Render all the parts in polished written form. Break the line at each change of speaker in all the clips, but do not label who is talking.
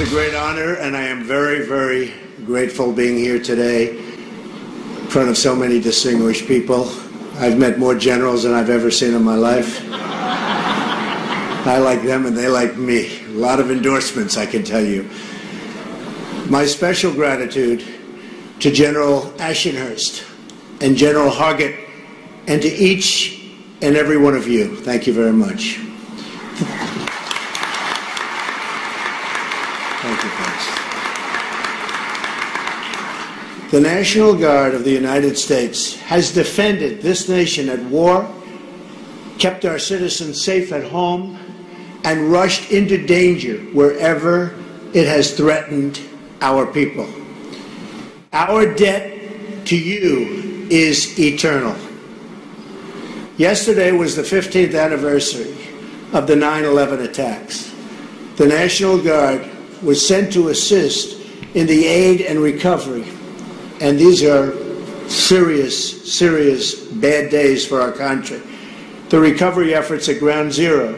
a great honor, and I am very, very grateful being here today in front of so many distinguished people. I've met more generals than I've ever seen in my life. I like them and they like me. A lot of endorsements, I can tell you. My special gratitude to General Ashenhurst and General Hargett and to each and every one of you. Thank you very much. Thank you, folks. The National Guard of the United States has defended this nation at war, kept our citizens safe at home, and rushed into danger wherever it has threatened our people. Our debt to you is eternal. Yesterday was the 15th anniversary of the 9/11 attacks. The National Guard was sent to assist in the aid and recovery, and these are serious, serious bad days for our country. The recovery efforts at Ground Zero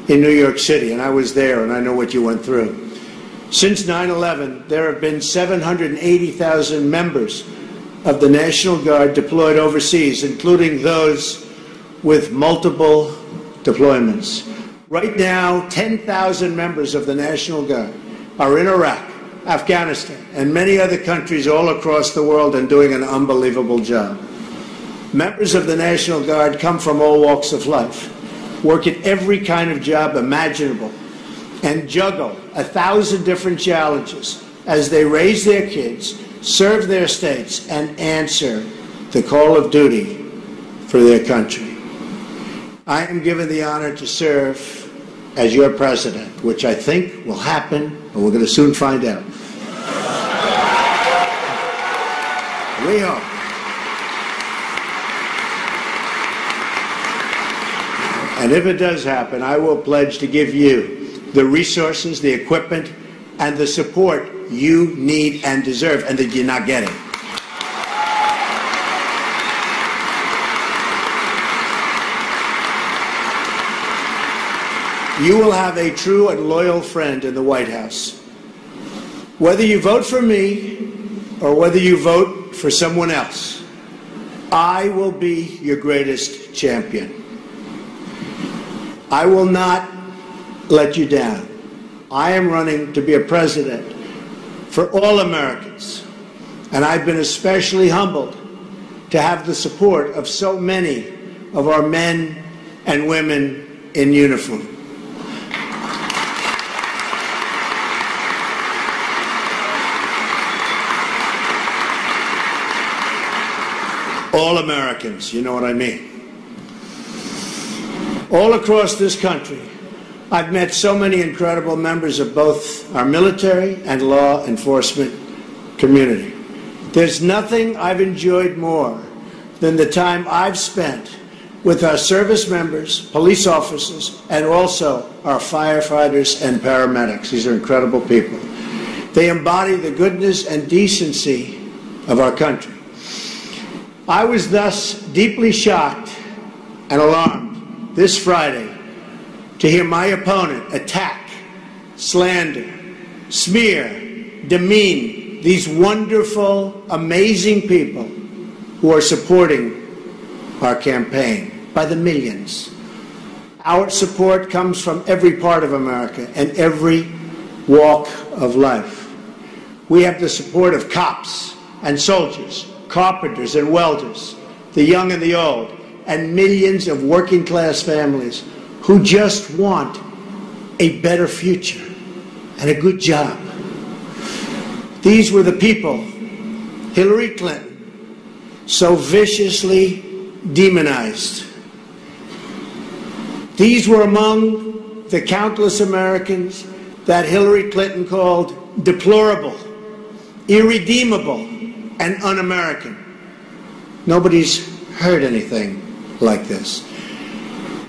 in New York City, and I was there and I know what you went through. Since 9/11, there have been 780,000 members of the National Guard deployed overseas, including those with multiple deployments. Right now, 10,000 members of the National Guard are in Iraq, Afghanistan, and many other countries all across the world and doing an unbelievable job. Members of the National Guard come from all walks of life, work at every kind of job imaginable, and juggle 1,000 different challenges as they raise their kids, serve their states, and answer the call of duty for their country. I am given the honor to serve as your president, which I think will happen, and we're going to soon find out. We hope. And if it does happen, I will pledge to give you the resources, the equipment, and the support you need and deserve, and that you're not getting. You will have a true and loyal friend in the White House. Whether you vote for me or whether you vote for someone else, I will be your greatest champion. I will not let you down. I am running to be a president for all Americans, and I've been especially humbled to have the support of so many of our men and women in uniform. All Americans, you know what I mean. All across this country, I've met so many incredible members of both our military and law enforcement community. There's nothing I've enjoyed more than the time I've spent with our service members, police officers, and also our firefighters and paramedics. These are incredible people. They embody the goodness and decency of our country. I was thus deeply shocked and alarmed this Friday to hear my opponent attack, slander, smear, demean these wonderful, amazing people who are supporting our campaign by the millions. Our support comes from every part of America and every walk of life. We have the support of cops and soldiers, carpenters and welders, the young and the old, and millions of working-class families who just want a better future and a good job. These were the people Hillary Clinton so viciously demonized. These were among the countless Americans that Hillary Clinton called deplorable, irredeemable, and un-American. Nobody's heard anything like this.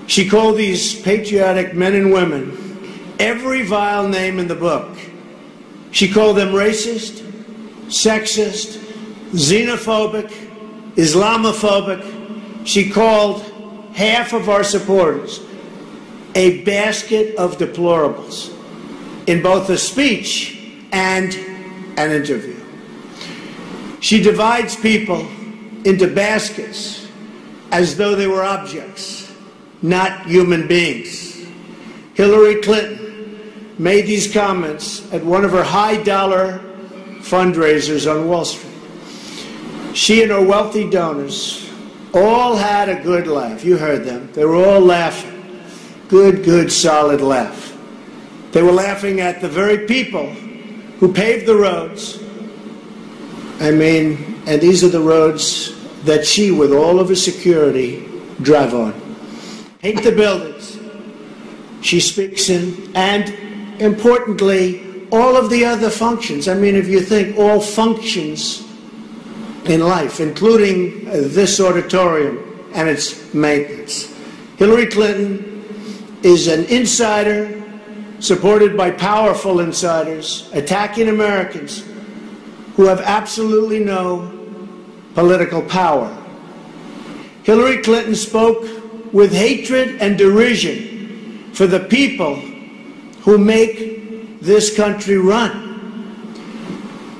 She called these patriotic men and women every vile name in the book. She called them racist, sexist, xenophobic, Islamophobic. She called half of our supporters a basket of deplorables. in both a speech and an interview. She divides people into baskets as though they were objects, not human beings. Hillary Clinton made these comments at one of her high-dollar fundraisers on Wall Street. She and her wealthy donors all had a good laugh. You heard them. They were all laughing. Good, solid laugh. They were laughing at the very people who paved the roads. And these are the roads that she, with all of her security, drive on. Paint the buildings she speaks in, and importantly, all of the other functions. If you think all functions in life, including this auditorium and its maintenance. Hillary Clinton is an insider supported by powerful insiders attacking Americans who have absolutely no political power. Hillary Clinton spoke with hatred and derision for the people who make this country run.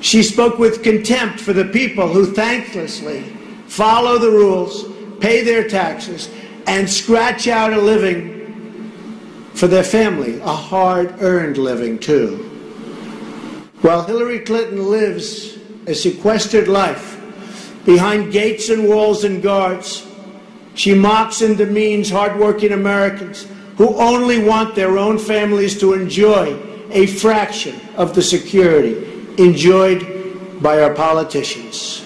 She spoke with contempt for the people who thanklessly follow the rules, pay their taxes, and scratch out a living for their family, a hard-earned living, too. While Hillary Clinton lives a sequestered life behind gates and walls and guards, she mocks and demeans hardworking Americans who only want their own families to enjoy a fraction of the security enjoyed by our politicians.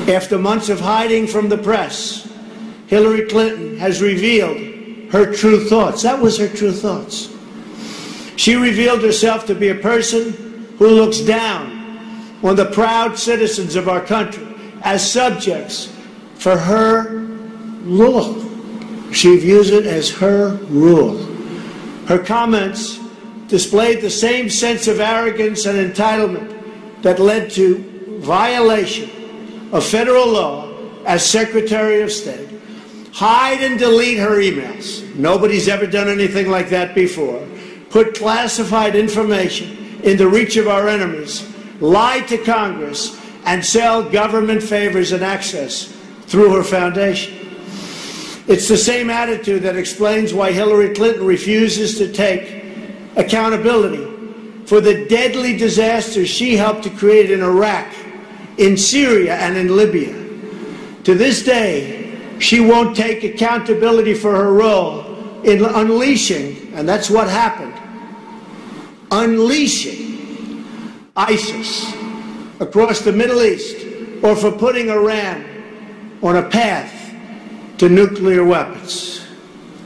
After months of hiding from the press, Hillary Clinton has revealed her true thoughts. That was her true thoughts. She revealed herself to be a person who looks down on the proud citizens of our country as subjects for her rule. She views it as her rule. Her comments displayed the same sense of arrogance and entitlement that led to violation of federal law as Secretary of State. Hide and delete her emails. Nobody's ever done anything like that before. Put classified information in the reach of our enemies, lie to Congress, and sell government favors and access through her foundation. It's the same attitude that explains why Hillary Clinton refuses to take accountability for the deadly disasters she helped to create in Iraq, in Syria, and in Libya. To this day, she won't take accountability for her role in unleashing, and that's what happened, unleashing ISIS across the Middle East, or for putting Iran on a path to nuclear weapons.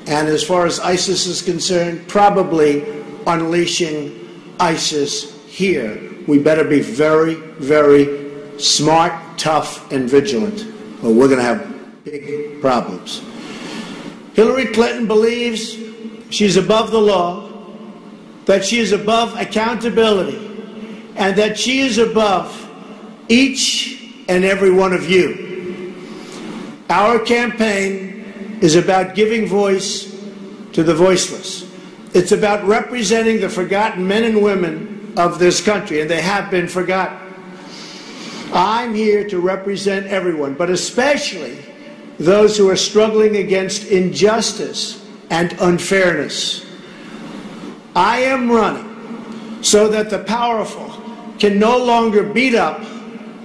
And as far as ISIS is concerned, probably unleashing ISIS here. We better be very, very smart, tough, and vigilant, or we're going to have big problems. Hillary Clinton believes she's above the law, that she is above accountability, and that she is above each and every one of you. Our campaign is about giving voice to the voiceless. It's about representing the forgotten men and women of this country, and they have been forgotten. I'm here to represent everyone, but especially those who are struggling against injustice and unfairness. I am running so that the powerful can no longer beat up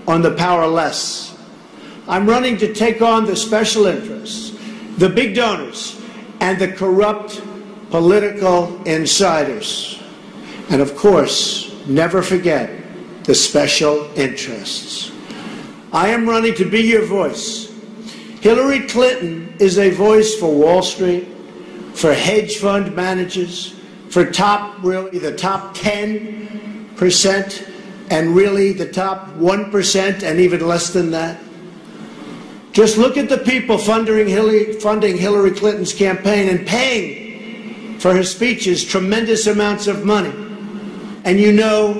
on the powerless. I'm running to take on the special interests, the big donors, and the corrupt political insiders. And of course, never forget the special interests. I am running to be your voice. Hillary Clinton is a voice for Wall Street, for hedge fund managers, for the top 10%, and really the top 1% and even less than that. Just look at the people funding Hillary Clinton's campaign and paying for her speeches tremendous amounts of money. And you know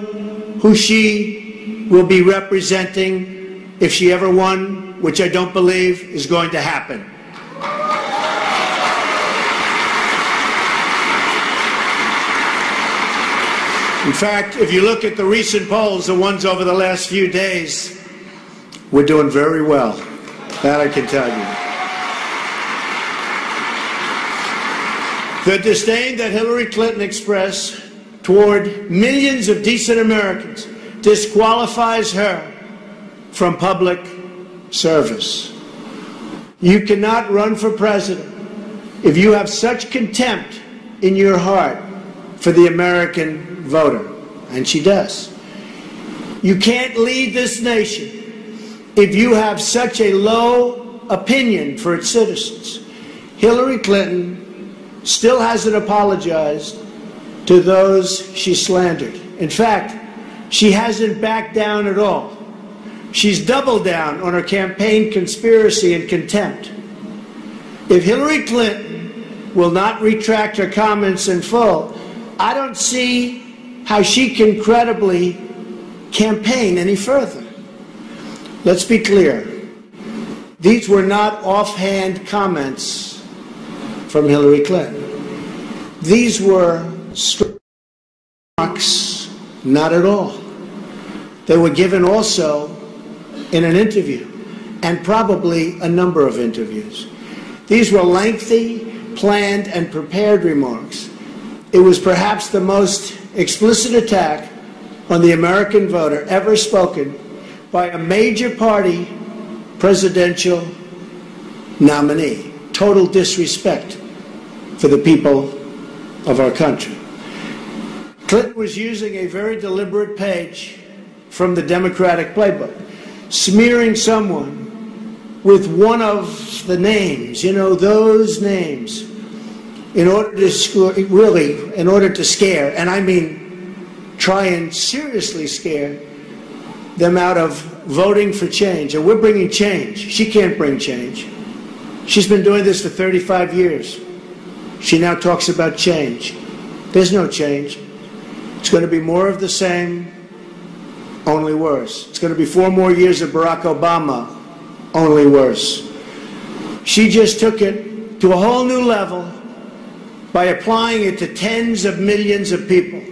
who she will be representing if she ever won, which I don't believe is going to happen. In fact, if you look at the recent polls, the ones over the last few days, we're doing very well. That I can tell you. The disdain that Hillary Clinton expressed toward millions of decent Americans disqualifies her from public service. You cannot run for president if you have such contempt in your heart for the American voter, and she does. You can't lead this nation if you have such a low opinion for its citizens. Hillary Clinton still hasn't apologized to those she slandered. In fact, she hasn't backed down at all. She's doubled down on her campaign conspiracy and contempt. If Hillary Clinton will not retract her comments in full, I don't see how she can credibly campaign any further. Let's be clear. These were not offhand comments from Hillary Clinton. These were strong remarks, not at all. They were given also in an interview, and probably a number of interviews. These were lengthy, planned, and prepared remarks. It was perhaps the most explicit attack on the American voter ever spoken by a major party presidential nominee. Total disrespect for the people of our country. Clinton was using a very deliberate page from the Democratic playbook, smearing someone with one of the names, those names, in order to scare, and I mean try and seriously scare them out of voting for change. And we're bringing change. She can't bring change. She's been doing this for 35 years. She now talks about change. There's no change. It's going to be more of the same, only worse. It's going to be 4 more years of Barack Obama, only worse. She just took it to a whole new level by applying it to tens of millions of people.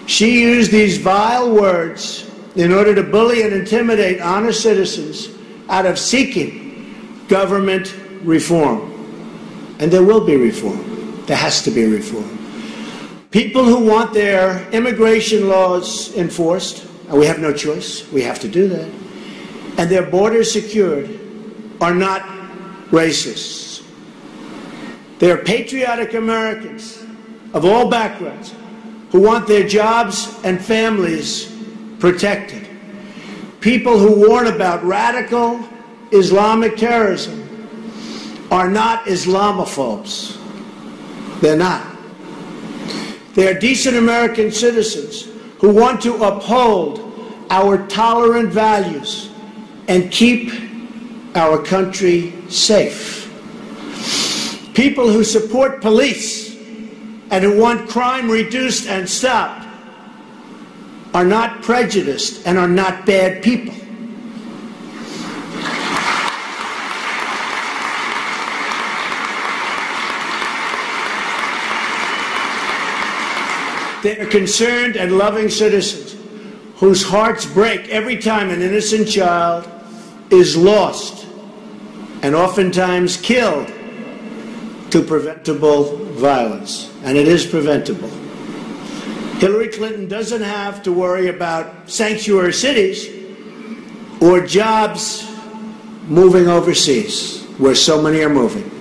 She used these vile words in order to bully and intimidate honest citizens out of seeking government reform. And there will be reform. There has to be reform. People who want their immigration laws enforced, and we have no choice, we have to do that, and their borders secured, are not racists. They are patriotic Americans of all backgrounds who want their jobs and families protected. People who warn about radical Islamic terrorism are not Islamophobes. They're not. They are decent American citizens who want to uphold our tolerant values and keep our country safe. People who support police and who want crime reduced and stopped are not prejudiced and are not bad people. They are concerned and loving citizens whose hearts break every time an innocent child is lost and oftentimes killed to preventable violence. And it is preventable. Hillary Clinton doesn't have to worry about sanctuary cities or jobs moving overseas, where so many are moving.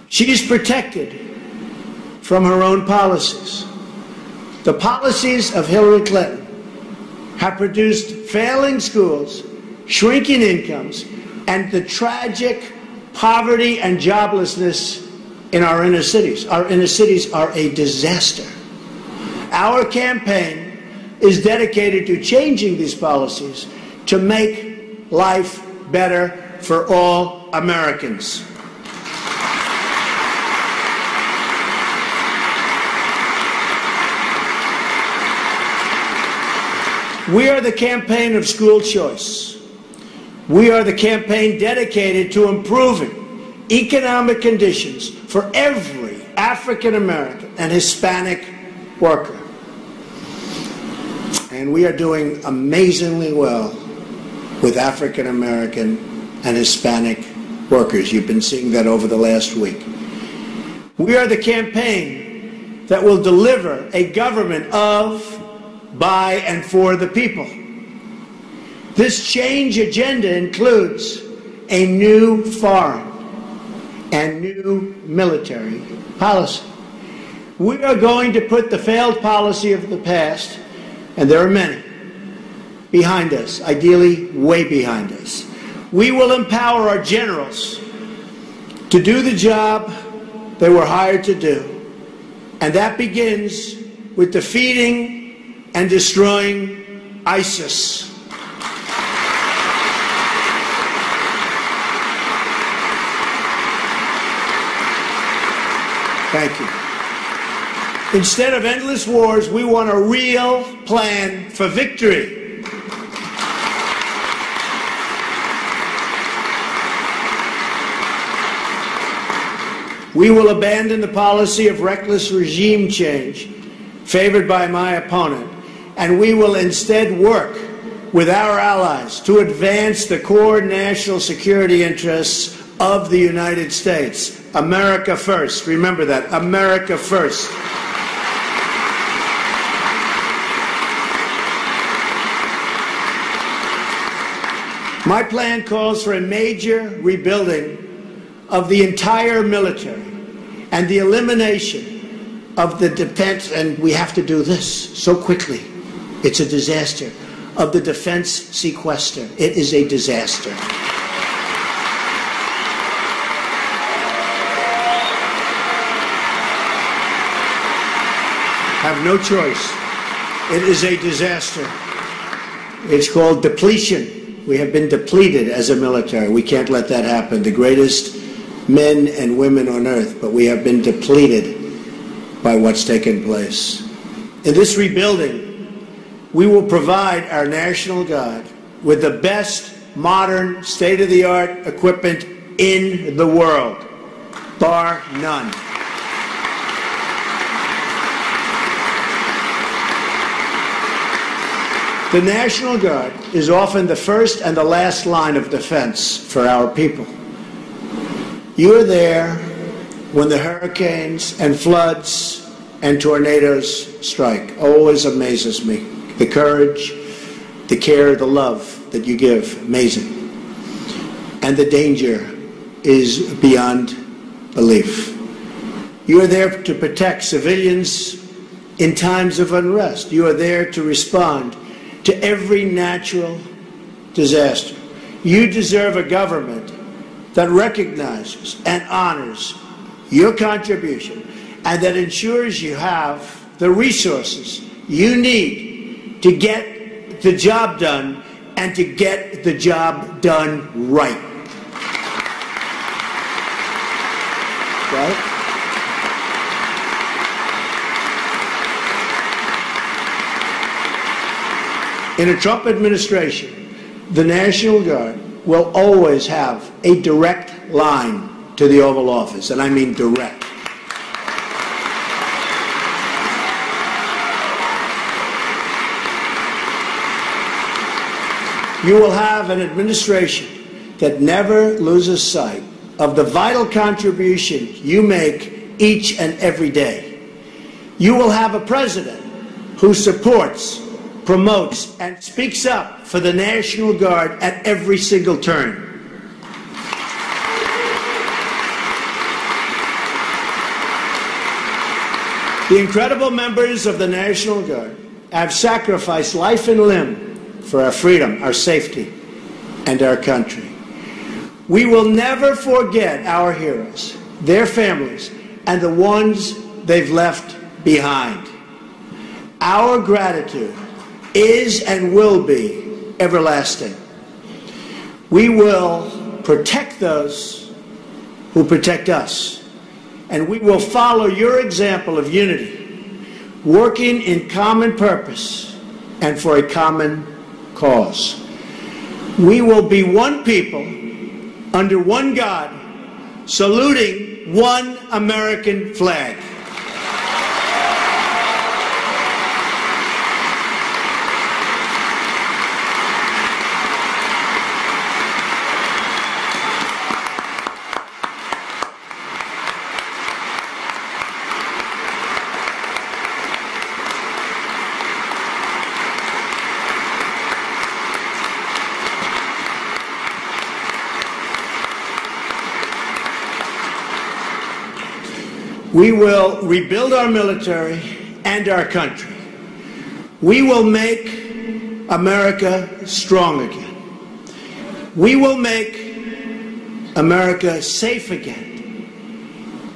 She's protected from her own policies. The policies of Hillary Clinton have produced failing schools, shrinking incomes, and the tragic poverty and joblessness in our inner cities. Our inner cities are a disaster. Our campaign is dedicated to changing these policies to make life better for all Americans. We are the campaign of school choice. We are the campaign dedicated to improving economic conditions for every African American and Hispanic worker. and we are doing amazingly well with African American and Hispanic workers. You've been seeing that over the last week. We are the campaign that will deliver a government of, by, and for the people. This change agenda includes a new foreign and new military policy. We are going to put the failed policy of the past, and there are many, behind us, ideally way behind us. We will empower our generals to do the job they were hired to do, and that begins with defeating and destroying ISIS. Thank you. Instead of endless wars, we want a real plan for victory. We will abandon the policy of reckless regime change favored by my opponent, and we will instead work with our allies to advance the core national security interests of the United States. America first. Remember that. America first. My plan calls for a major rebuilding of the entire military and the elimination of the defense, and we have to do this so quickly. It's a disaster. Of the defense sequester. It is a disaster. Have no choice. It is a disaster. It's called depletion. We have been depleted as a military. We can't let that happen. The greatest men and women on earth, but we have been depleted by what's taken place. In this rebuilding, we will provide our National Guard with the best modern, state-of-the-art equipment in the world, bar none. The National Guard is often the first and the last line of defense for our people. You are there when the hurricanes and floods and tornadoes strike. Always amazes me. The courage, the care, the love that you give, amazing. And the danger is beyond belief. You are there to protect civilians in times of unrest. You are there to respond to every natural disaster. You deserve a government that recognizes and honors your contribution and that ensures you have the resources you need to get the job done and to get the job done right. Right? In a Trump administration, the National Guard will always have a direct line to the Oval Office, and I mean direct. You will have an administration that never loses sight of the vital contribution you make each and every day. You will have a president who supports, promotes, and speaks up for the National Guard at every single turn. The incredible members of the National Guard have sacrificed life and limb for our freedom, our safety, and our country. We will never forget our heroes, their families, and the ones they've left behind. Our gratitude is and will be everlasting. We will protect those who protect us, and we will follow your example of unity, working in common purpose and for a common cause. We will be one people under one God, saluting one American flag. We will rebuild our military and our country. We will make America strong again. We will make America safe again.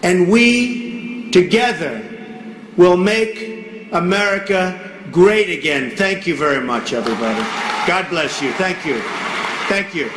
And we, together, will make America great again. Thank you very much, everybody. God bless you. Thank you. Thank you.